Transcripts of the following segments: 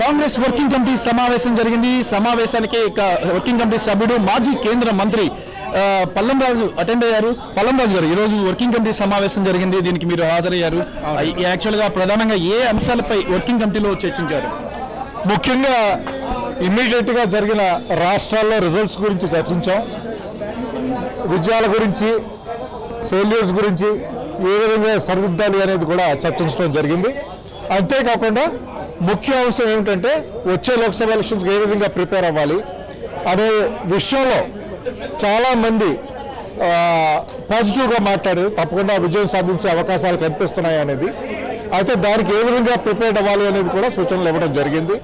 Congress working committee సమావేశం జరిగింది. సమావేశానికి వర్కింగ్ కమిటీ సభ్యుడు మాజీ కేంద్ర మంత్రి పల్లం రాజు అటెండ్ అయ్యారు. పల్లం రాజు గారు, ఈరోజు వర్కింగ్ కమిటీ సమావేశం జరిగింది, దీనికి మీరు హాజరయ్యారు. యాక్చువల్గా ప్రధానంగా ఏ అంశాలపై వర్కింగ్ కమిటీలో చర్చించారు? ముఖ్యంగా ఇమ్మీడియట్గా జరిగిన రాష్ట్రాల్లో రిజల్ట్స్ గురించి చర్చించాం. విజయాల గురించి, ఫెయిల్యూర్స్ గురించి ఏ విధంగా సరిదిద్దాలి అనేది కూడా చర్చించడం జరిగింది. అంతేకాకుండా ముఖ్య అంశం ఏమిటంటే వచ్చే లోక్సభ ఎలక్షన్స్కి ఏ విధంగా ప్రిపేర్ అవ్వాలి అనే విషయంలో చాలామంది పాజిటివ్గా మాట్లాడారు. తప్పకుండా విజయం సాధించే అవకాశాలు కనిపిస్తున్నాయి అనేది. అయితే దానికి ఏ విధంగా ప్రిపేర్ అవ్వాలి అనేది కూడా సూచనలు ఇవ్వడం జరిగింది.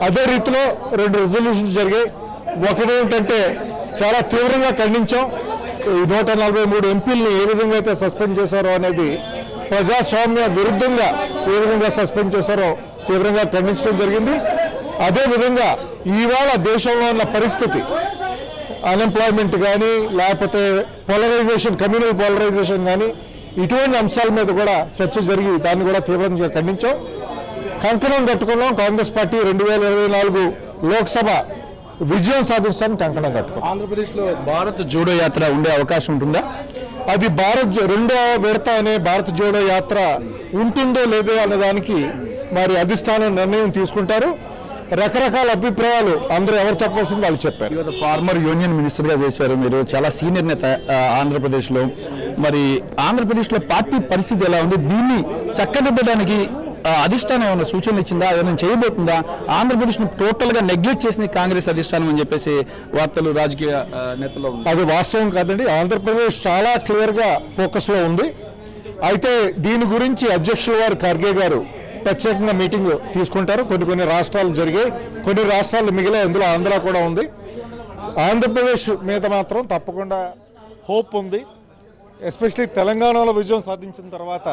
అదే రీతిలో 2 రెజల్యూషన్స్ జరిగాయి. ఒకటి ఏంటంటే చాలా తీవ్రంగా ఖండించాం, 143 ఎంపీలని ఏ విధంగా అయితే సస్పెండ్ చేశారో అనేది, ప్రజాస్వామ్య విరుద్ధంగా ఏ విధంగా సస్పెండ్ చేశారో తీవ్రంగా ఖండించడం జరిగింది. అదేవిధంగా ఇవాళ దేశంలో ఉన్న పరిస్థితి, అన్ఎంప్లాయ్మెంట్ కానీ లేకపోతే పోలరైజేషన్, కమ్యూనల్ పోలరైజేషన్ కానీ, ఇటువంటి అంశాల మీద కూడా చర్చ జరిగి దాన్ని కూడా తీవ్రంగా ఖండించాం. కంకణం కట్టుకున్నాం. కాంగ్రెస్ పార్టీ 2024 లోక్సభ విజయం సాధించడానికి కంకణం కట్టుకున్నాం. ఆంధ్రప్రదేశ్లో భారత్ జోడో యాత్ర ఉండే అవకాశం ఉంటుందా? అది రెండో విడత అనే భారత్ జోడో యాత్ర ఉంటుందో లేదో అన్నదానికి మరి అధిష్టానం నిర్ణయం తీసుకుంటారు. రకరకాల అభిప్రాయాలు అందరూ ఎవరు చెప్పవలసింది వాళ్ళు చెప్పారు. ఫార్మర్ యూనియన్ మినిస్టర్గా చేశారు మీరు, చాలా సీనియర్ నేత ఆంధ్రప్రదేశ్లో. మరి ఆంధ్రప్రదేశ్లో పార్టీ పరిస్థితి ఎలా ఉంది? దీన్ని చక్కదిద్దడానికి అధిష్టానం ఏమైనా సూచనలు ఇచ్చిందా? ఏమైనా చేయబోతుందా? ఆంధ్రప్రదేశ్ను టోటల్గా నెగ్లెక్ట్ చేసింది కాంగ్రెస్ అధిష్టానం అని చెప్పేసి వార్తలు రాజకీయ నేతల్లో. అది వాస్తవం కాదండి. ఆంధ్రప్రదేశ్ చాలా క్లియర్గా ఫోకస్లో ఉంది. అయితే దీని గురించి అధ్యక్షుల వారు ఖర్గే గారు ప్రత్యేకంగా మీటింగ్ తీసుకుంటారు. కొన్ని రాష్ట్రాలు జరిగాయి, కొన్ని రాష్ట్రాలు మిగిలే, అందులో ఆంధ్ర కూడా ఉంది. ఆంధ్రప్రదేశ్ మీద మాత్రం తప్పకుండా హోప్ ఉంది. ఎస్పెషలీ తెలంగాణలో విజయం సాధించిన తర్వాత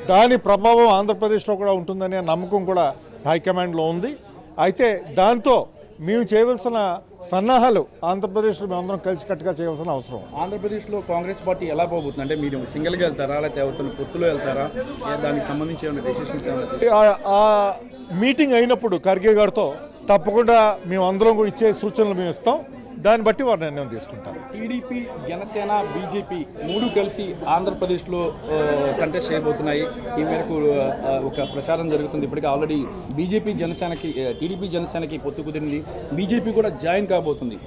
దాని ప్రభావం ఆంధ్రప్రదేశ్లో కూడా ఉంటుందనే నమ్మకం కూడా హైకమాండ్లో ఉంది. అయితే దాంతో మేము చేయవలసిన సన్నాహాలు ఆంధ్రప్రదేశ్లో మేమందరం కలిసికట్టుగా చేయవలసిన అవసరం. ఆంధ్రప్రదేశ్లో కాంగ్రెస్ పార్టీ ఎలా పోబోతుంది? అంటే మీరు సింగిల్గా వెళ్తారా, లేకపోతే ఎవరితో పొత్తులో వెళ్తారా? దానికి సంబంధించి ఏమైనా డెసిషన్స్? ఆ మీటింగ్ అయినప్పుడు ఖర్గే గారితో తప్పకుండా మేము అందరం కూడా ఇచ్చే సూచనలు మేము ఇస్తాం. దాన్ని బట్టి వారు నిర్ణయం తీసుకుంటారు. టీడీపీ, జనసేన, బీజేపీ 3 కలిసి ఆంధ్రప్రదేశ్లో కంటెస్ట్ చేయబోతున్నాయి. ఈ మేరకు ఒక ప్రచారం జరుగుతుంది. ఇప్పటికే ఆల్రెడీ టీడీపీ జనసేనకి పొత్తు కుదిరింది. బీజేపీ కూడా జాయిన్ కాబోతుంది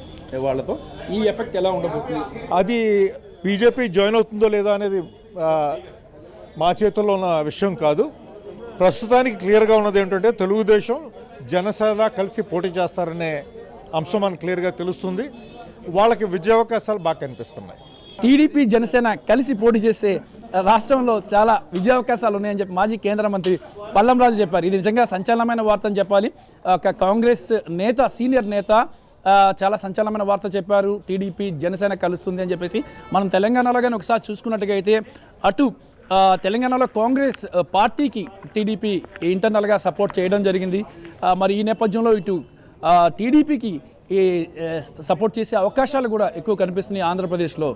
వాళ్ళతో. ఈ ఎఫెక్ట్ ఎలా ఉండబోతుంది? అది బీజేపీ జాయిన్ అవుతుందో లేదో అనేది మా చేతుల్లో ఉన్న విషయం కాదు. ప్రస్తుతానికి క్లియర్గా ఉన్నది ఏంటంటే తెలుగుదేశం, జనసేన కలిసి పోటీ చేస్తారనే అంశం మనకు క్లియర్గా తెలుస్తుంది. వాళ్ళకి విజయావకాశాలు బాగా కనిపిస్తున్నాయి. టీడీపీ, జనసేన కలిసి పోటీ చేస్తే రాష్ట్రంలో చాలా విజయావకాశాలు ఉన్నాయని చెప్పి మాజీ కేంద్ర మంత్రి పల్లం రాజు చెప్పారు. ఇది నిజంగా సంచలనమైన వార్త అని చెప్పాలి. ఒక కాంగ్రెస్ నేత, సీనియర్ నేత చాలా సంచలనమైన వార్త చెప్పారు. టీడీపీ, జనసేన కలుస్తుంది అని చెప్పేసి. మనం తెలంగాణలో కానీ ఒకసారి చూసుకున్నట్టుగా అయితే అటు తెలంగాణలో కాంగ్రెస్ పార్టీకి టీడీపీ ఇంటర్నల్గా సపోర్ట్ చేయడం జరిగింది. మరి ఈ నేపథ్యంలో ఇటు టీడీపీకి సపోర్ట్ చేసే అవకాశాలు కూడా ఎక్కువ కనిపిస్తున్నాయి ఆంధ్రప్రదేశ్లో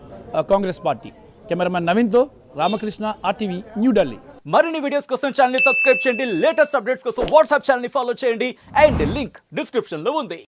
కాంగ్రెస్ పార్టీ. కెమెరామెన్ నవీన్తో రామకృష్ణ, RTV, న్యూఢిల్లీ. మరిన్ని వీడియోస్ కోసం ఛానల్ ని సబ్స్క్రైబ్ చేయండి. లేటెస్ట్ అప్డేట్స్ కోసం వాట్సాప్ ఛానల్ ని ఫాలో చేయండి. అండ్ లింక్ డిస్క్రిప్షన్ లో ఉంది.